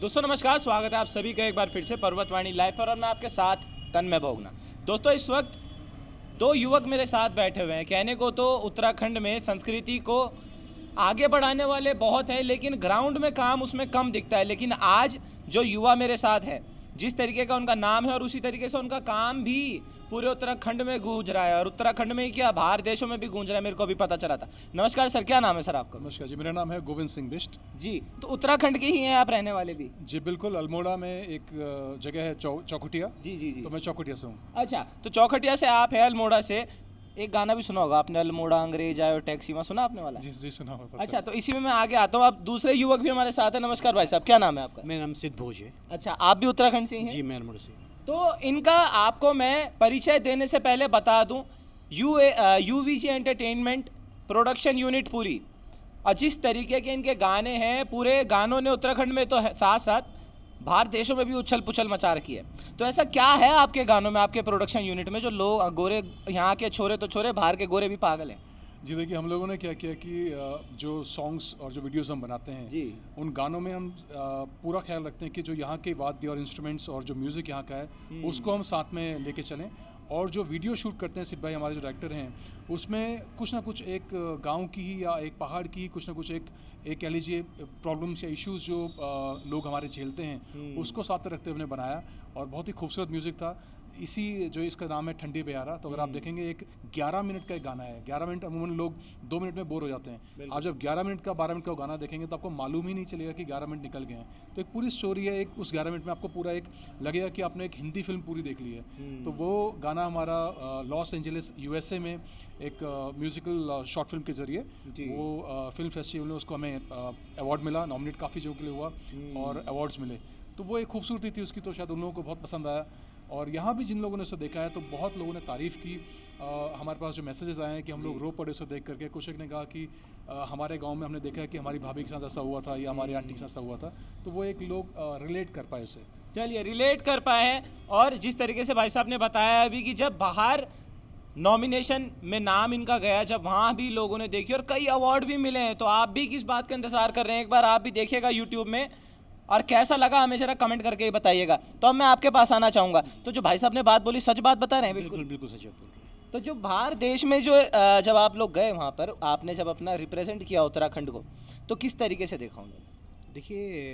दोस्तों नमस्कार, स्वागत है आप सभी का एक बार फिर से पर्वतवाणी लाइव पर और मैं आपके साथ तन्मय भोगना। दोस्तों इस वक्त दो युवक मेरे साथ बैठे हुए हैं। कहने को तो उत्तराखंड में संस्कृति को आगे बढ़ाने वाले बहुत हैं, लेकिन ग्राउंड में काम उसमें कम दिखता है। लेकिन आज जो युवा मेरे साथ है, जिस तरीके का उनका नाम है और उसी तरीके से उनका काम भी पूरे उत्तराखंड में गूंज रहा है और उत्तराखंड में ही क्या बाहर देशों में भी गूंज रहा है, मेरे को अभी पता चला था। नमस्कार सर, क्या नाम है सर आपका? नमस्कार जी, मेरा नाम है गोविंद सिंह बिष्ट जी, तो उत्तराखंड के ही हैं आप रहने वाले भी? जी बिल्कुल, अल्मोड़ा में एक जगह है चौखुटिया। जी जी जी। तो मैं चौखुटिया से हूँ। अच्छा, तो चौखटिया से आप है, अल्मोड़ा से। एक गाना भी सुना होगा आपने, अल्मोड़ा अंग्रेज आयो टैक्सी में, सुना आपने वाला? जी जी सुना होगा। अच्छा, तो इसी में मैं आगे आता हूँ। आप दूसरे युवक भी हमारे साथ हैं। नमस्कार भाई साहब, क्या नाम है आपका? मेरा नाम सिद्ध भोज है। अच्छा, आप भी उत्तराखंड से ही हैं? जी, मैं अल्मोड़ा से। तो इनका आपको मैं परिचय देने से पहले बता दूं, यूवीजी एंटरटेनमेंट प्रोडक्शन यूनिट पूरी, और जिस तरीके के इनके गाने हैं, पूरे गानों ने उत्तराखंड में तो साथ साथ बाहर देशों में भी उछल पुछल मचा रखी है। तो ऐसा क्या है आपके गानों में, आपके प्रोडक्शन यूनिट में, जो लोग गोरे यहाँ के छोरे तो छोरे, बाहर के गोरे भी पागल हैं? जी देखिए, हम लोगों ने क्या किया कि जो सॉन्ग्स और जो वीडियोस हम बनाते हैं जी, उन गानों में हम पूरा ख्याल रखते हैं कि जो यहाँ के वाद्य और इंस्ट्रूमेंट्स और जो म्यूज़िक यहाँ का है उसको हम साथ में लेके चलें। और जो वीडियो शूट करते हैं सिद्ध भाई हमारे जो डायरेक्टर हैं, उसमें कुछ ना कुछ एक गांव की ही या एक पहाड़ की ही कुछ ना कुछ एक कह लीजिए प्रॉब्लम्स या इश्यूज जो लोग हमारे झेलते हैं उसको साथ में रखते हुए हमने बनाया और बहुत ही खूबसूरत म्यूज़िक था। इसी जो इसका नाम है ठंडी प्यारा। तो अगर आप देखेंगे, एक 11 मिनट का एक गाना है। 11 मिनट अमूमन लोग 2 मिनट में बोर हो जाते हैं। आप जब 11 मिनट का 12 मिनट का गाना देखेंगे तो आपको मालूम ही नहीं चलेगा कि 11 मिनट निकल गए हैं। तो एक पूरी स्टोरी है, एक उस 11 मिनट में आपको पूरा एक लगेगा कि आपने एक हिंदी फिल्म पूरी देख ली है। तो वो गाना हमारा लॉस एंजलिस यूएसए में एक म्यूज़िकल शॉर्ट फिल्म के ज़रिए वो फिल्म फेस्टिवल में उसको हमें अवार्ड मिला, नॉमिनेट काफ़ी जगहों के लिए हुआ और अवार्ड्स मिले। तो वो एक खूबसूरती थी उसकी, तो शायद उन लोगों को बहुत पसंद आया। और यहाँ भी जिन लोगों ने उसे देखा है तो बहुत लोगों ने तारीफ़ की। हमारे पास जो मैसेजेस आए हैं कि हम लोग रो पड़े उसे देख करके। कुछ एक ने कहा कि हमारे गांव में हमने देखा है कि हमारी भाभी के साथ ऐसा हुआ था या हमारी आंटी के साथ ऐसा हुआ था। तो वो एक लोग रिलेट कर पाए उसे। चलिए, रिलेट कर पाए हैं। और जिस तरीके से भाई साहब ने बताया अभी कि जब बाहर नॉमिनेशन में नाम इनका गया, जब वहाँ भी लोगों ने देखी और कई अवार्ड भी मिले हैं, तो आप भी किस बात का इंतजार कर रहे हैं? एक बार आप भी देखिएगा यूट्यूब में, और कैसा लगा हमें जरा कमेंट करके ही बताइएगा। तो अब मैं आपके पास आना चाहूँगा। तो जो भाई साहब ने बात बोली, सच बात बता रहे हैं? बिल्कुल बिल्कुल सच बात बोल रहे हैं। तो जो बाहर देश में जो जब आप लोग गए वहाँ पर, आपने जब अपना रिप्रेजेंट किया उत्तराखंड को, तो किस तरीके से देखा उन्होंने? देखिए,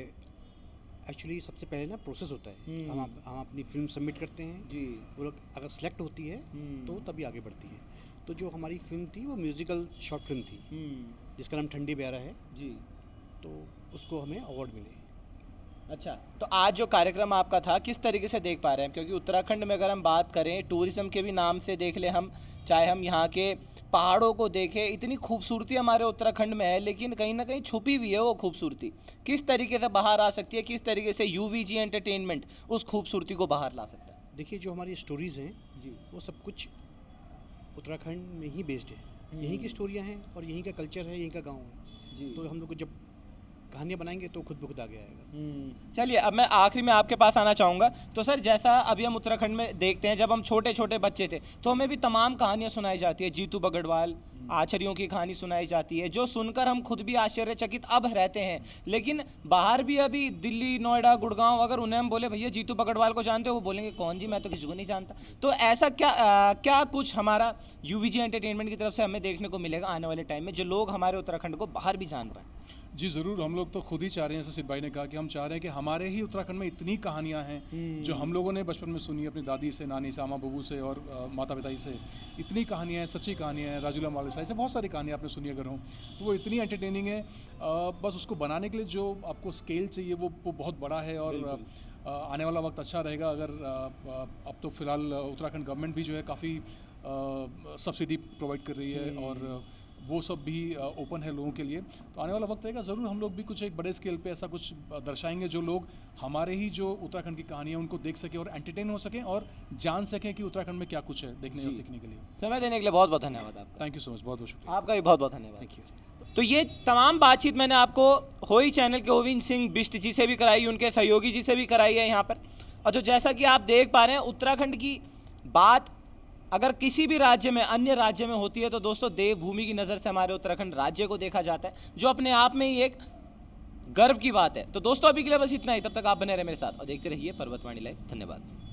एक्चुअली सबसे पहले ना प्रोसेस होता है। हम अपनी फिल्म सबमिट करते हैं जी। वो लोग अगर सेलेक्ट होती है तो तभी आगे बढ़ती है। तो जो हमारी फिल्म थी वो म्यूज़िकल शॉर्ट फिल्म थी जिसका नाम ठंडी प्यारा है जी। तो उसको हमें अवार्ड मिले। अच्छा, तो आज जो कार्यक्रम आपका था, किस तरीके से देख पा रहे हैं? क्योंकि उत्तराखंड में अगर हम बात करें, टूरिज्म के भी नाम से देख ले हम, चाहे हम यहाँ के पहाड़ों को देखें, इतनी खूबसूरती हमारे उत्तराखंड में है, लेकिन कहीं ना कहीं छुपी हुई है वो खूबसूरती। किस तरीके से बाहर आ सकती है? किस तरीके से यूवीजी एंटरटेनमेंट उस खूबसूरती को बाहर ला सकता है? देखिए, जो हमारी स्टोरीज़ हैं जी, वो सब कुछ उत्तराखंड में ही बेस्ड है। यहीं की स्टोरियाँ हैं और यहीं का कल्चर है, यहीं का गाँव है। जी। तो हम लोग को जब कहानियाँ बनाएंगे तो खुद ब खुद आगे आएगा। चलिए, अब मैं आखिरी में आपके पास आना चाहूँगा। तो सर, जैसा अभी हम उत्तराखंड में देखते हैं, जब हम छोटे छोटे बच्चे थे तो हमें भी तमाम कहानियाँ सुनाई जाती है। जीतू बगड़वाल, आचरियों की कहानी सुनाई जाती है, जो सुनकर हम खुद भी आश्चर्यचकित अब रहते हैं। लेकिन बाहर भी अभी दिल्ली, नोएडा, गुड़गांव, अगर उन्हें हम बोले भैया जीतू बगड़वाल को जानते हो, वो बोलेंगे कौन जी, मैं तो किसी को नहीं जानता। तो ऐसा क्या कुछ हमारा यूवीजी एंटरटेनमेंट की तरफ से हमें देखने को मिलेगा आने वाले टाइम में, जो लोग हमारे उत्तराखंड को बाहर भी जान पाएँ? जी ज़रूर, हम लोग तो खुद ही चाह रहे हैं, जैसे सिद्ध भाई ने कहा कि हम चाह रहे हैं कि हमारे ही उत्तराखंड में इतनी कहानियाँ हैं जो हम लोगों ने बचपन में सुनी अपनी दादी से, नानी से, मामा बबू से और माता पिता से। इतनी कहानियाँ हैं, सच्ची कहानियाँ हैं। राजूला मालिसा, ऐसे बहुत सारी कहानियाँ आपने सुनी अगर हों, तो वो इतनी एंटरटेनिंग है। बस उसको बनाने के लिए जो आपको स्केल चाहिए वो बहुत बड़ा है। और आने वाला वक्त अच्छा रहेगा अगर अब तो फ़िलहाल उत्तराखंड गवर्नमेंट भी जो है काफ़ी सब्सिडी प्रोवाइड कर रही है और वो सब भी ओपन है लोगों के लिए। तो आने वाला वक्त रहेगा, ज़रूर हम लोग भी कुछ एक बड़े स्केल पे ऐसा कुछ दर्शाएंगे जो लोग हमारे ही जो उत्तराखंड की कहानियाँ उनको देख सकें और एंटरटेन हो सकें और जान सकें कि उत्तराखंड में क्या कुछ है देखने और सीखने के लिए। समय देने के लिए बहुत बहुत धन्यवाद आपका। थैंक यू सो मच, बहुत बहुत शुक्रिया। आपका भी बहुत बहुत धन्यवाद। Thank you. तो ये तमाम बातचीत मैंने आपको होई चैनल के गोविंद सिंह बिष्ट जी से भी कराई, उनके सहयोगी जी से भी कराई है यहाँ पर। और जो जैसा कि आप देख पा रहे हैं, उत्तराखंड की बात अगर किसी भी राज्य में, अन्य राज्य में होती है, तो दोस्तों देवभूमि की नज़र से हमारे उत्तराखंड राज्य को देखा जाता है, जो अपने आप में ही एक गर्व की बात है। तो दोस्तों अभी के लिए बस इतना ही, तब तक आप बने रहे मेरे साथ और देखते रहिए पर्वतवाणी लाइव। धन्यवाद।